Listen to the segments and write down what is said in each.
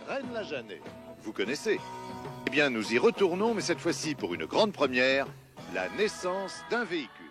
Rennes-la-Jeannet. Vous connaissez? Eh bien, nous y retournons, mais cette fois-ci pour une grande première, la naissance d'un véhicule.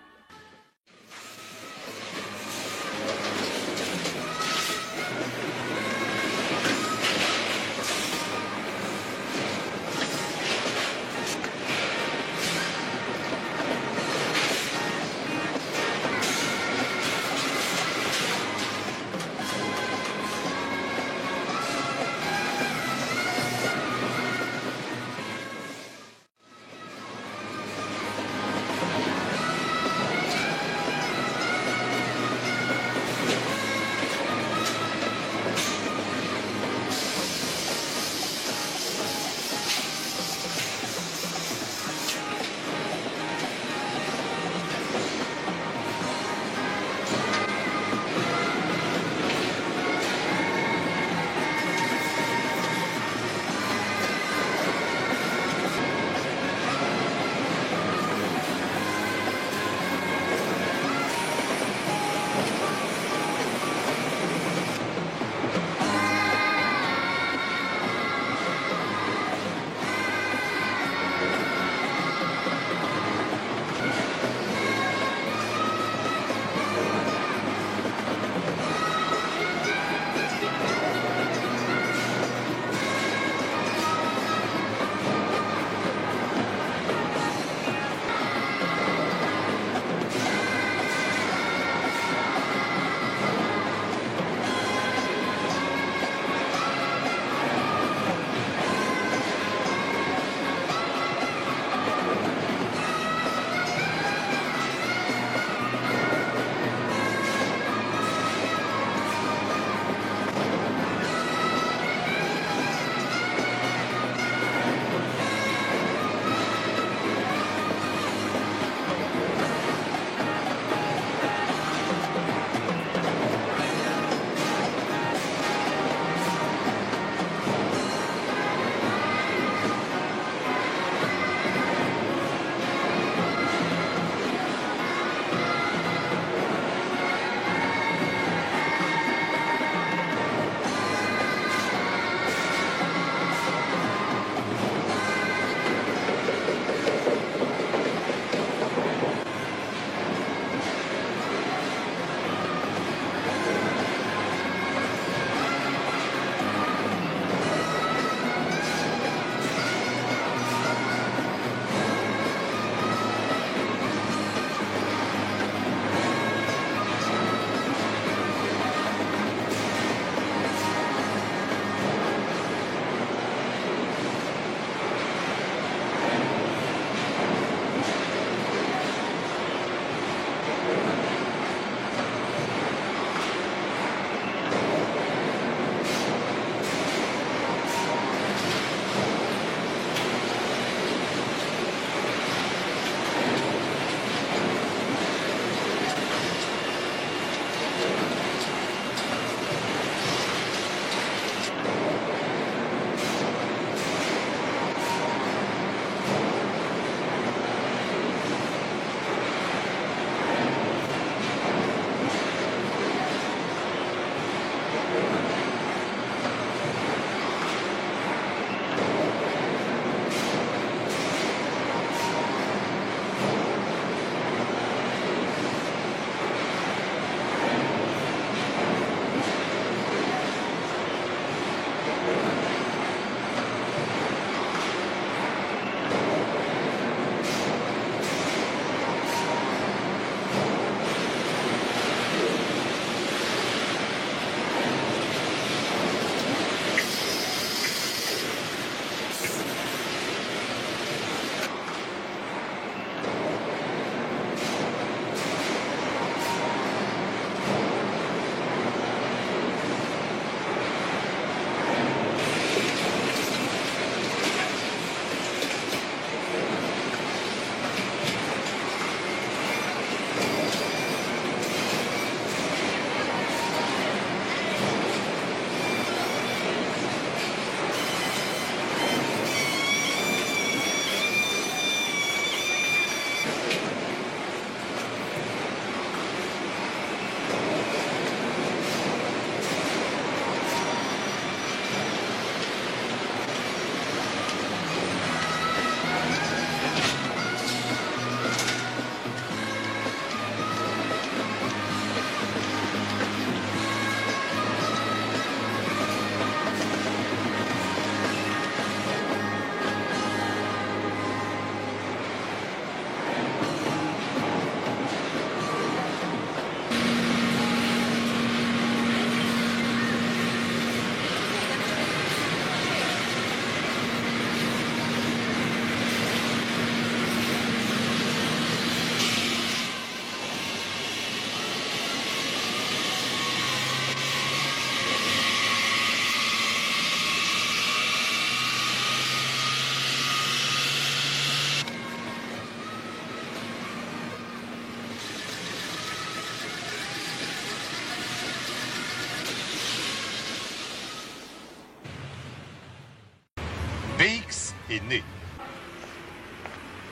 BX est né.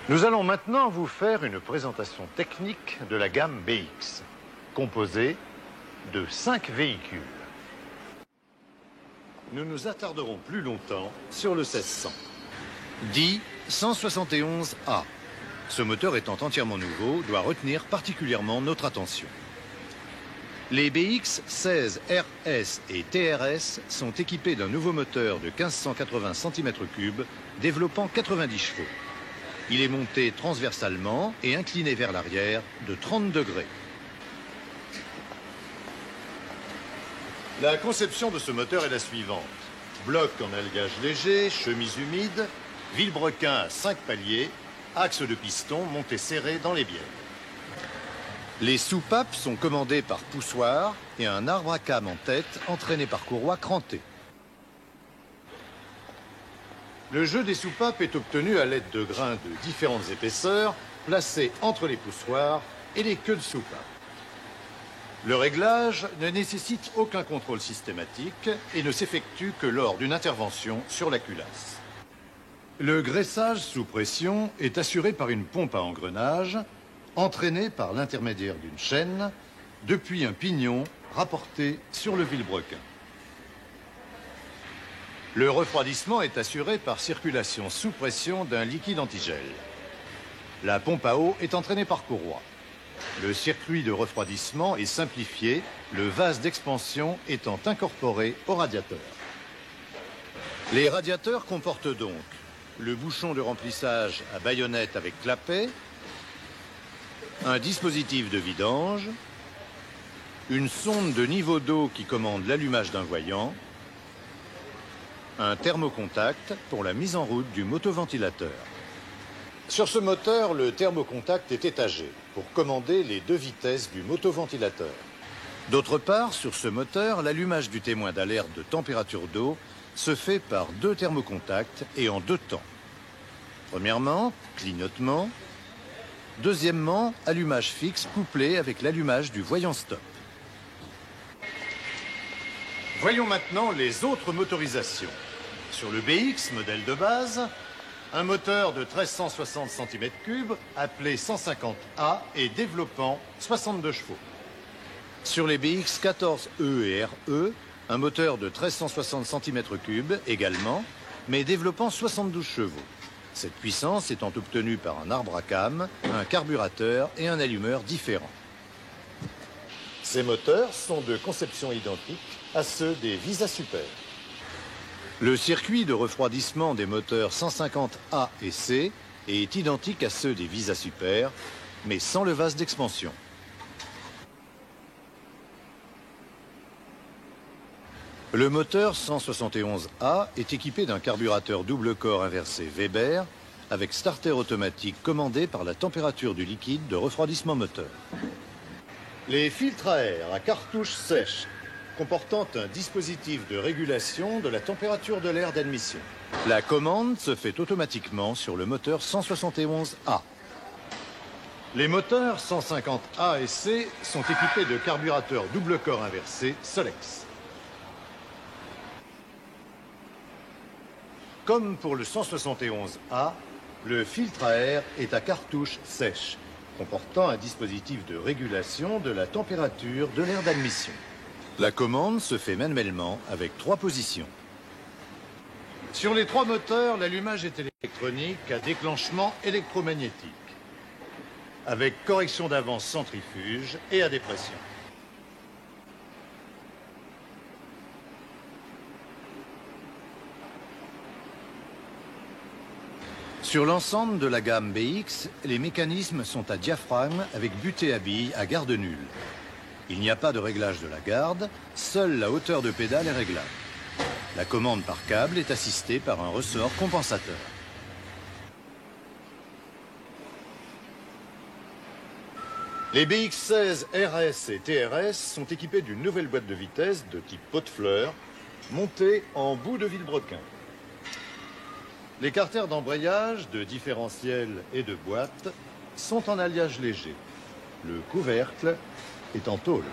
Nous allons maintenant vous faire une présentation technique de la gamme BX, composée de 5 véhicules. Nous nous attarderons plus longtemps sur le 1600, dit 171A. Ce moteur étant entièrement nouveau, doit retenir particulièrement notre attention. Les BX 16 RS et TRS sont équipés d'un nouveau moteur de 1580 cm3 développant 90 chevaux. Il est monté transversalement et incliné vers l'arrière de 30 degrés. La conception de ce moteur est la suivante. Bloc en alliage léger, chemise humide, vilebrequin à 5 paliers, axe de piston monté serré dans les bielles. Les soupapes sont commandées par poussoir et un arbre à came en tête entraîné par courroie crantée. Le jeu des soupapes est obtenu à l'aide de grains de différentes épaisseurs placés entre les poussoirs et les queues de soupapes. Le réglage ne nécessite aucun contrôle systématique et ne s'effectue que lors d'une intervention sur la culasse. Le graissage sous pression est assuré par une pompe à engrenage entraînée par l'intermédiaire d'une chaîne depuis un pignon rapporté sur le vilebrequin. Le refroidissement est assuré par circulation sous pression d'un liquide antigel. La pompe à eau est entraînée par courroie. Le circuit de refroidissement est simplifié, le vase d'expansion étant incorporé au radiateur. Les radiateurs comportent donc le bouchon de remplissage à baïonnette avec clapet, un dispositif de vidange, une sonde de niveau d'eau qui commande l'allumage d'un voyant, un thermocontact pour la mise en route du motoventilateur. Sur ce moteur, le thermocontact est étagé pour commander les 2 vitesses du motoventilateur. D'autre part, sur ce moteur, l'allumage du témoin d'alerte de température d'eau se fait par 2 thermocontacts et en 2 temps. Premièrement, clignotement. Deuxièmement, allumage fixe couplé avec l'allumage du voyant stop. Voyons maintenant les autres motorisations. Sur le BX, modèle de base, un moteur de 1360 cm3 appelé 150A et développant 62 chevaux. Sur les BX 14E et RE, un moteur de 1360 cm3 également, mais développant 72 chevaux. Cette puissance étant obtenue par un arbre à came, un carburateur et un allumeur différents. Ces moteurs sont de conception identique à ceux des Visa Super. Le circuit de refroidissement des moteurs 150A et C est identique à ceux des Visa Super, mais sans le vase d'expansion. Le moteur 171A est équipé d'un carburateur double corps inversé Weber avec starter automatique commandé par la température du liquide de refroidissement moteur. Les filtres à air à cartouche sèche comportant un dispositif de régulation de la température de l'air d'admission. La commande se fait automatiquement sur le moteur 171A. Les moteurs 150A et C sont équipés de carburateurs double corps inversé Solex. Comme pour le 171A, le filtre à air est à cartouche sèche, comportant un dispositif de régulation de la température de l'air d'admission. La commande se fait manuellement avec 3 positions. Sur les 3 moteurs, l'allumage est électronique à déclenchement électromagnétique, avec correction d'avance centrifuge et à dépression. Sur l'ensemble de la gamme BX, les mécanismes sont à diaphragme avec butée à billes à garde nulle. Il n'y a pas de réglage de la garde, seule la hauteur de pédale est réglable. La commande par câble est assistée par un ressort compensateur. Les BX16 RS et TRS sont équipés d'une nouvelle boîte de vitesse de type pot de fleurs, montée en bout de vilebrequin. Les carters d'embrayage, de différentiel et de boîte sont en alliage léger. Le couvercle est en tôle.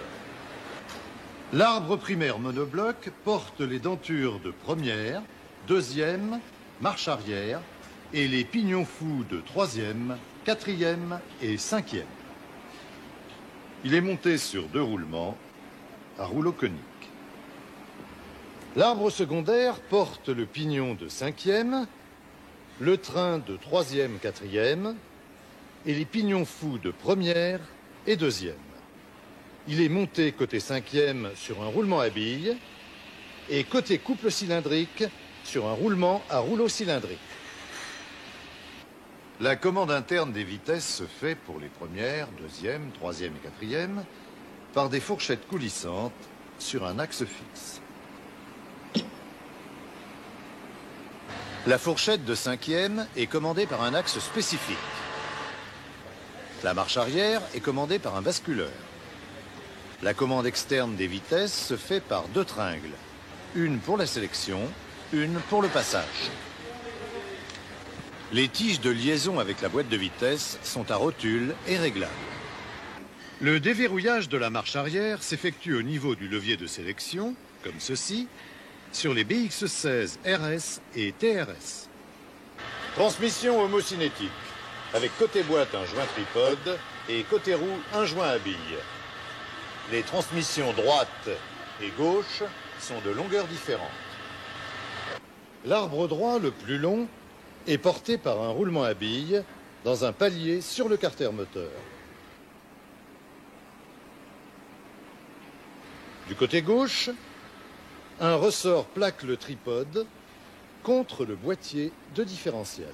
L'arbre primaire monobloc porte les dentures de première, deuxième marche arrière et les pignons fous de 3e, 4e et 5e. Il est monté sur 2 roulements à rouleau conique. L'arbre secondaire porte le pignon de 5e, le train de 3e, 4e et les pignons fous de 1er et 2e. Il est monté côté 5e sur un roulement à billes et côté couple cylindrique sur un roulement à rouleau cylindrique. La commande interne des vitesses se fait pour les 1er, 2e, 3e et 4e par des fourchettes coulissantes sur un axe fixe. La fourchette de 5e est commandée par un axe spécifique. La marche arrière est commandée par un basculeur. La commande externe des vitesses se fait par 2 tringles, une pour la sélection, une pour le passage. Les tiges de liaison avec la boîte de vitesses sont à rotule et réglables. Le déverrouillage de la marche arrière s'effectue au niveau du levier de sélection, comme ceci, sur les BX16 RS et TRS. Transmission homocinétique, avec côté boîte un joint tripode et côté roue un joint à billes. Les transmissions droite et gauche sont de longueurs différentes. L'arbre droit le plus long est porté par un roulement à billes dans un palier sur le carter moteur. Du côté gauche, un ressort plaque le tripode contre le boîtier de différentiel.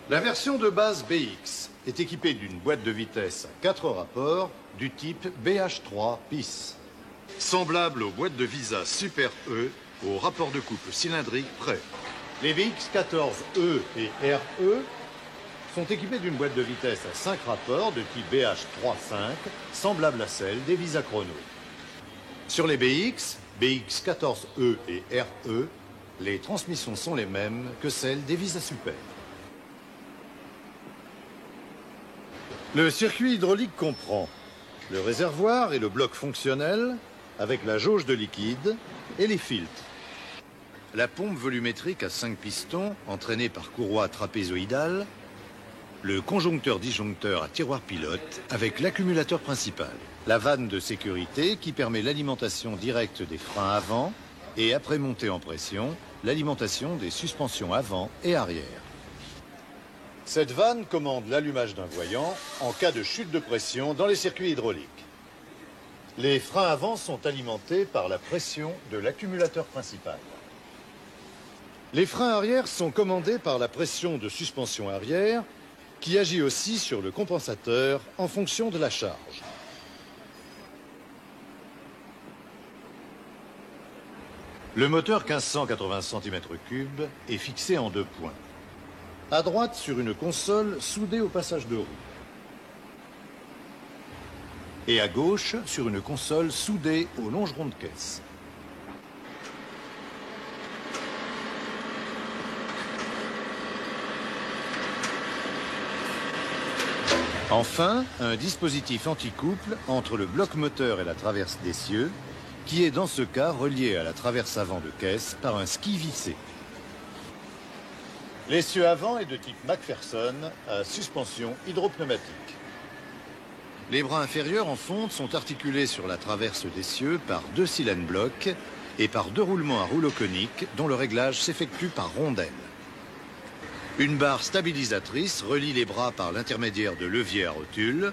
La version de base BX est équipée d'une boîte de vitesse à 4 rapports du type BH3 PIS, semblable aux boîtes de Visa Super E au rapport de couple cylindrique près. Les BX14E et RE sont équipés d'une boîte de vitesse à 5 rapports de type BH3-5, semblable à celle des Visa Chrono. Sur les BX, BX14E et RE, les transmissions sont les mêmes que celles des Visa Super. Le circuit hydraulique comprend le réservoir et le bloc fonctionnel avec la jauge de liquide et les filtres. La pompe volumétrique à 5 pistons entraînée par courroie trapézoïdale, le conjoncteur-disjoncteur à tiroir pilote avec l'accumulateur principal, la vanne de sécurité qui permet l'alimentation directe des freins avant et après montée en pression, l'alimentation des suspensions avant et arrière. Cette vanne commande l'allumage d'un voyant en cas de chute de pression dans les circuits hydrauliques. Les freins avant sont alimentés par la pression de l'accumulateur principal. Les freins arrière sont commandés par la pression de suspension arrière qui agit aussi sur le compensateur en fonction de la charge. Le moteur 1580 cm3 est fixé en 2 points. À droite sur une console soudée au passage de roue. Et à gauche sur une console soudée au longeron de caisse. Enfin, un dispositif anti-couple entre le bloc moteur et la traverse d'essieu, qui est dans ce cas relié à la traverse avant de caisse par un ski vissé. L'essieu avant est de type McPherson à suspension hydropneumatique. Les bras inférieurs en fonte sont articulés sur la traverse d'essieu par 2 silènes blocs et par 2 roulements à rouleau conique dont le réglage s'effectue par rondelle. Une barre stabilisatrice relie les bras par l'intermédiaire de leviers à rotule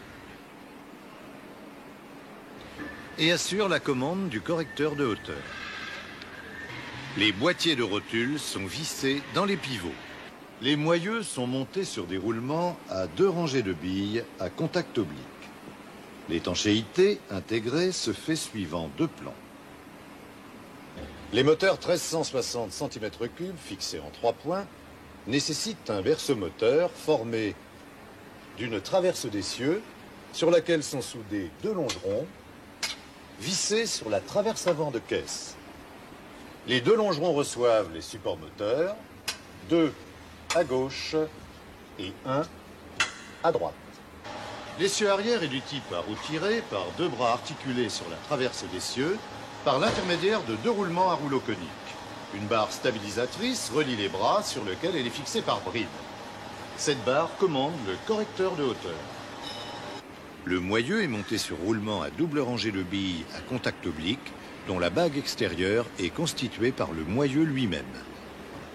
et assure la commande du correcteur de hauteur. Les boîtiers de rotule sont vissés dans les pivots. Les moyeux sont montés sur des roulements à 2 rangées de billes à contact oblique. L'étanchéité intégrée se fait suivant 2 plans. Les moteurs 1360 cm3 fixés en 3 points nécessitent un versomoteur formé d'une traverse d'essieu sur laquelle sont soudés 2 longerons vissés sur la traverse avant de caisse. Les 2 longerons reçoivent les supports moteurs, 2 à gauche et 1 à droite. L'essieu arrière est du type à roue tirée par 2 bras articulés sur la traverse d'essieu par l'intermédiaire de 2 roulements à rouleau conique. Une barre stabilisatrice relie les bras sur lequel elle est fixée par bride. Cette barre commande le correcteur de hauteur. Le moyeu est monté sur roulement à double rangée de billes à contact oblique, dont la bague extérieure est constituée par le moyeu lui-même.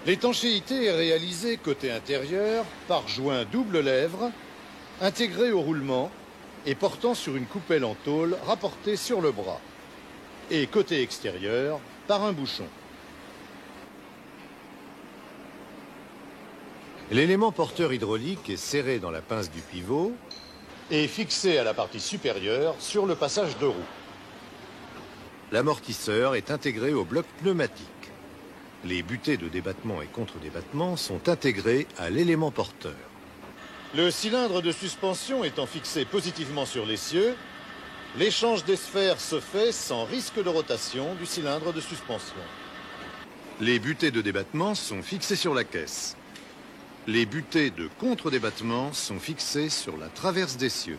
L'étanchéité est réalisée côté intérieur par joint double lèvre, intégré au roulement et portant sur une coupelle en tôle rapportée sur le bras. Et côté extérieur par un bouchon. L'élément porteur hydraulique est serré dans la pince du pivot et fixé à la partie supérieure sur le passage de roue. L'amortisseur est intégré au bloc pneumatique. Les butées de débattement et contre-débattement sont intégrées à l'élément porteur. Le cylindre de suspension étant fixé positivement sur l'essieu, l'échange des sphères se fait sans risque de rotation du cylindre de suspension. Les butées de débattement sont fixées sur la caisse. Les butées de contre-débattement sont fixées sur la traverse d'essieu.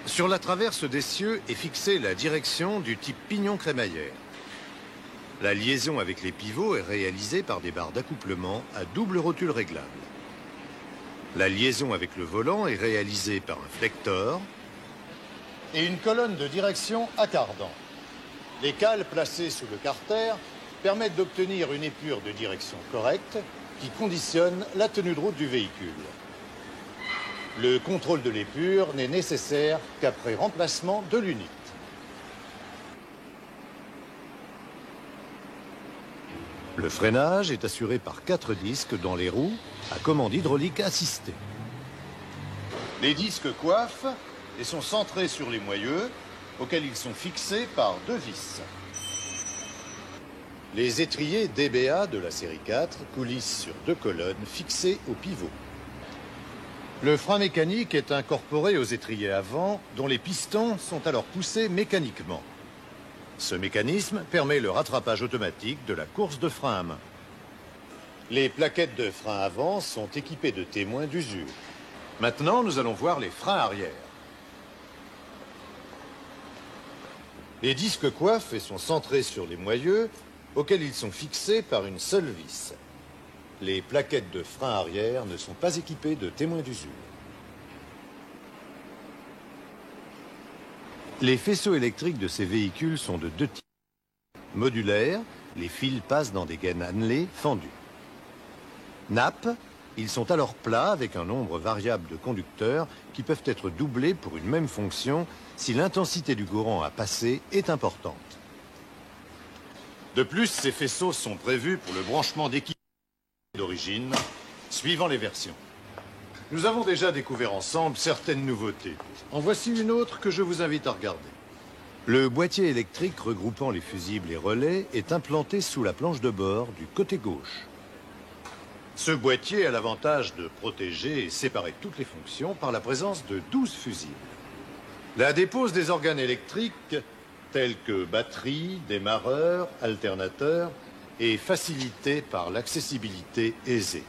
Sur la traverse d'essieu est fixée la direction du type pignon crémaillère. La liaison avec les pivots est réalisée par des barres d'accouplement à double rotule réglable. La liaison avec le volant est réalisée par un flector et une colonne de direction à cardan. Les cales placées sous le carter permettent d'obtenir une épure de direction correcte qui conditionne la tenue de route du véhicule. Le contrôle de l'épure n'est nécessaire qu'après remplacement de l'unité. Le freinage est assuré par 4 disques dans les roues à commande hydraulique assistée. Les disques coiffent et sont centrés sur les moyeux auxquels ils sont fixés par 2 vis. Les étriers DBA de la série 4 coulissent sur 2 colonnes fixées au pivot. Le frein mécanique est incorporé aux étriers avant, dont les pistons sont alors poussés mécaniquement. Ce mécanisme permet le rattrapage automatique de la course de frein à main. Les plaquettes de frein avant sont équipées de témoins d'usure. Maintenant, nous allons voir les freins arrière. Les disques coiffent et sont centrés sur les moyeux, auxquels ils sont fixés par une seule vis. Les plaquettes de frein arrière ne sont pas équipées de témoins d'usure. Les faisceaux électriques de ces véhicules sont de 2 types. Modulaires, les fils passent dans des gaines annelées fendues. Nappes, ils sont alors plats avec un nombre variable de conducteurs qui peuvent être doublés pour une même fonction si l'intensité du courant à passer est importante. De plus, ces faisceaux sont prévus pour le branchement d'équipements d'origine, suivant les versions. Nous avons déjà découvert ensemble certaines nouveautés. En voici une autre que je vous invite à regarder. Le boîtier électrique regroupant les fusibles et relais est implanté sous la planche de bord du côté gauche. Ce boîtier a l'avantage de protéger et séparer toutes les fonctions par la présence de 12 fusibles. La dépose des organes électriques, tels que batterie, démarreur, alternateur, est facilitée par l'accessibilité aisée.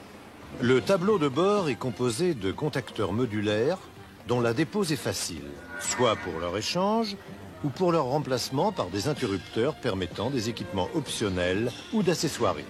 Le tableau de bord est composé de contacteurs modulaires dont la dépose est facile, soit pour leur échange ou pour leur remplacement par des interrupteurs permettant des équipements optionnels ou d'accessoiries.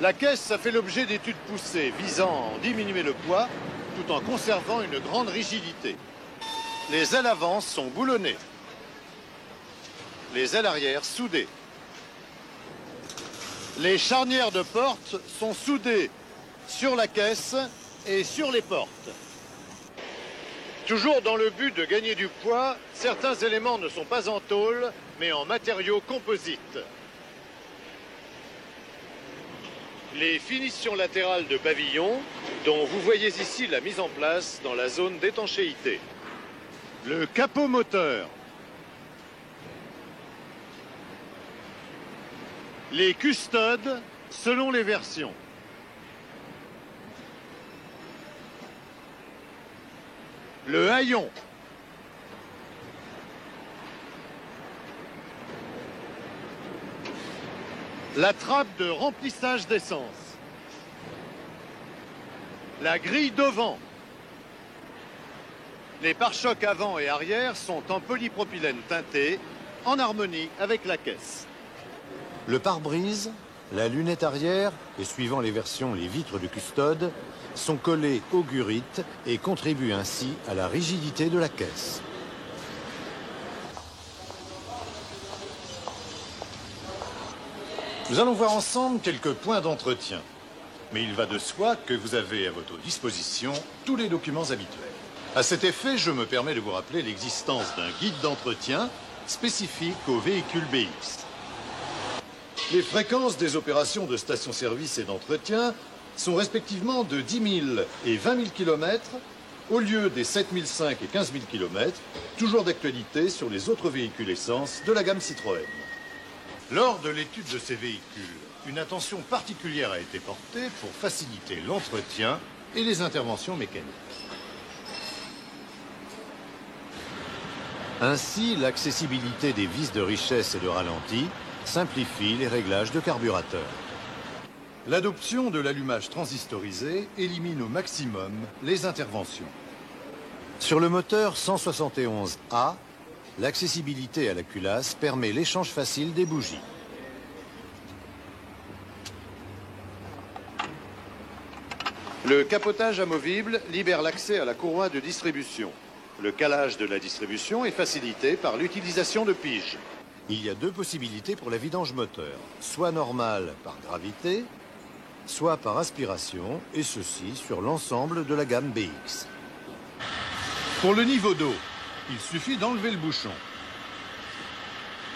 La caisse a fait l'objet d'études poussées visant à diminuer le poids tout en conservant une grande rigidité. Les ailes avant sont boulonnées. Les ailes arrière soudées. Les charnières de porte sont soudées sur la caisse et sur les portes. Toujours dans le but de gagner du poids, certains éléments ne sont pas en tôle, mais en matériaux composites. Les finitions latérales de pavillon, dont vous voyez ici la mise en place dans la zone d'étanchéité. Le capot moteur. Les custodes selon les versions. Le haillon. La trappe de remplissage d'essence. La grille devant. Les pare-chocs avant et arrière sont en polypropylène teinté, en harmonie avec la caisse. Le pare-brise, la lunette arrière et, suivant les versions, les vitres du custode, sont collés au gurite et contribuent ainsi à la rigidité de la caisse. Nous allons voir ensemble quelques points d'entretien. Mais il va de soi que vous avez à votre disposition tous les documents habituels. À cet effet, je me permets de vous rappeler l'existence d'un guide d'entretien spécifique aux véhicules BX. Les fréquences des opérations de station-service et d'entretien sont respectivement de 10 000 et 20 000 km au lieu des 7 500 et 15 000 km, toujours d'actualité sur les autres véhicules essence de la gamme Citroën. Lors de l'étude de ces véhicules, une attention particulière a été portée pour faciliter l'entretien et les interventions mécaniques. Ainsi, l'accessibilité des vis de richesse et de ralenti simplifie les réglages de carburateur. L'adoption de l'allumage transistorisé élimine au maximum les interventions. Sur le moteur 171A, l'accessibilité à la culasse permet l'échange facile des bougies. Le capotage amovible libère l'accès à la courroie de distribution. Le calage de la distribution est facilité par l'utilisation de piges. Il y a deux possibilités pour la vidange moteur, soit normale par gravité, soit par aspiration, et ceci sur l'ensemble de la gamme BX. Pour le niveau d'eau, il suffit d'enlever le bouchon.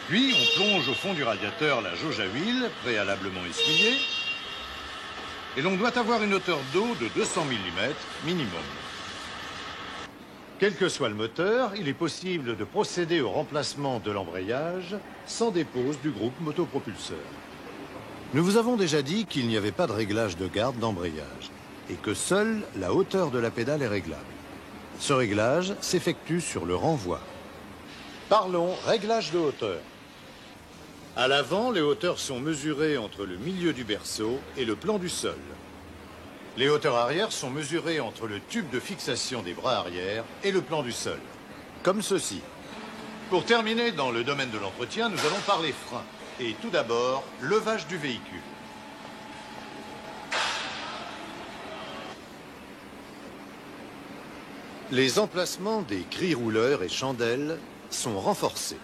Puis on plonge au fond du radiateur la jauge à huile, préalablement essuyée, et l'on doit avoir une hauteur d'eau de 200 mm minimum. Quel que soit le moteur, il est possible de procéder au remplacement de l'embrayage sans dépose du groupe motopropulseur. Nous vous avons déjà dit qu'il n'y avait pas de réglage de garde d'embrayage et que seule la hauteur de la pédale est réglable. Ce réglage s'effectue sur le renvoi. Parlons réglage de hauteur. À l'avant, les hauteurs sont mesurées entre le milieu du berceau et le plan du sol. Les hauteurs arrière sont mesurées entre le tube de fixation des bras arrière et le plan du sol, comme ceci. Pour terminer dans le domaine de l'entretien, nous allons parler frein. Et tout d'abord, levage du véhicule. Les emplacements des grilles rouleurs et chandelles sont renforcés.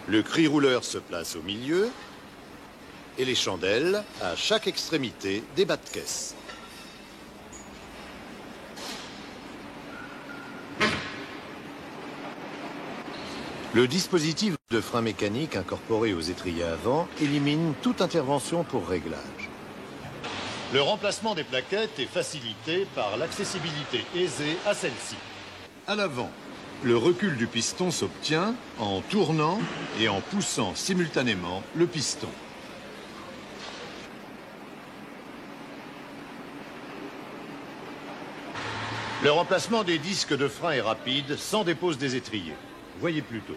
Le grille rouleur se place au milieu et les chandelles à chaque extrémité des bas de caisse. Le dispositif de frein mécanique incorporé aux étriers avant élimine toute intervention pour réglage. Le remplacement des plaquettes est facilité par l'accessibilité aisée à celle-ci. À l'avant, le recul du piston s'obtient en tournant et en poussant simultanément le piston. Le remplacement des disques de frein est rapide sans dépose des étriers. Voyez plutôt.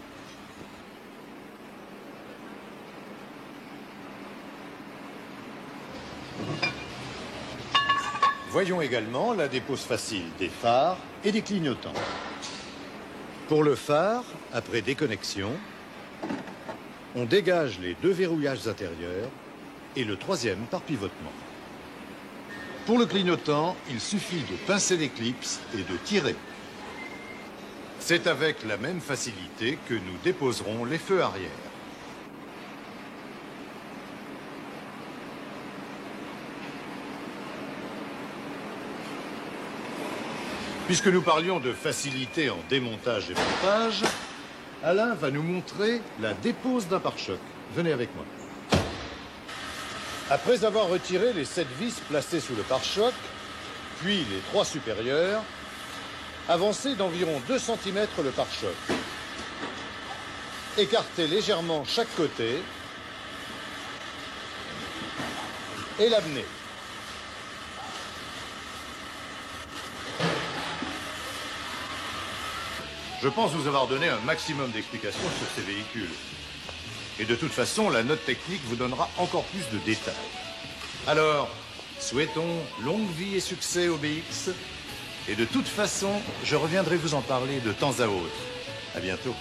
Voyons également la dépose facile des phares et des clignotants. Pour le phare, après déconnexion, on dégage les deux verrouillages intérieurs et le troisième par pivotement. Pour le clignotant, il suffit de pincer l'éclipse et de tirer. C'est avec la même facilité que nous déposerons les feux arrière. Puisque nous parlions de facilité en démontage et montage, Alain va nous montrer la dépose d'un pare-choc. Venez avec moi. Après avoir retiré les 7 vis placées sous le pare-choc, puis les 3 supérieures, avancez d'environ 2 cm le pare-choc. Écartez légèrement chaque côté et l'amenez. Je pense vous avoir donné un maximum d'explications sur ces véhicules. Et de toute façon, la note technique vous donnera encore plus de détails. Alors, souhaitons longue vie et succès au BX. Et de toute façon, je reviendrai vous en parler de temps à autre. À bientôt.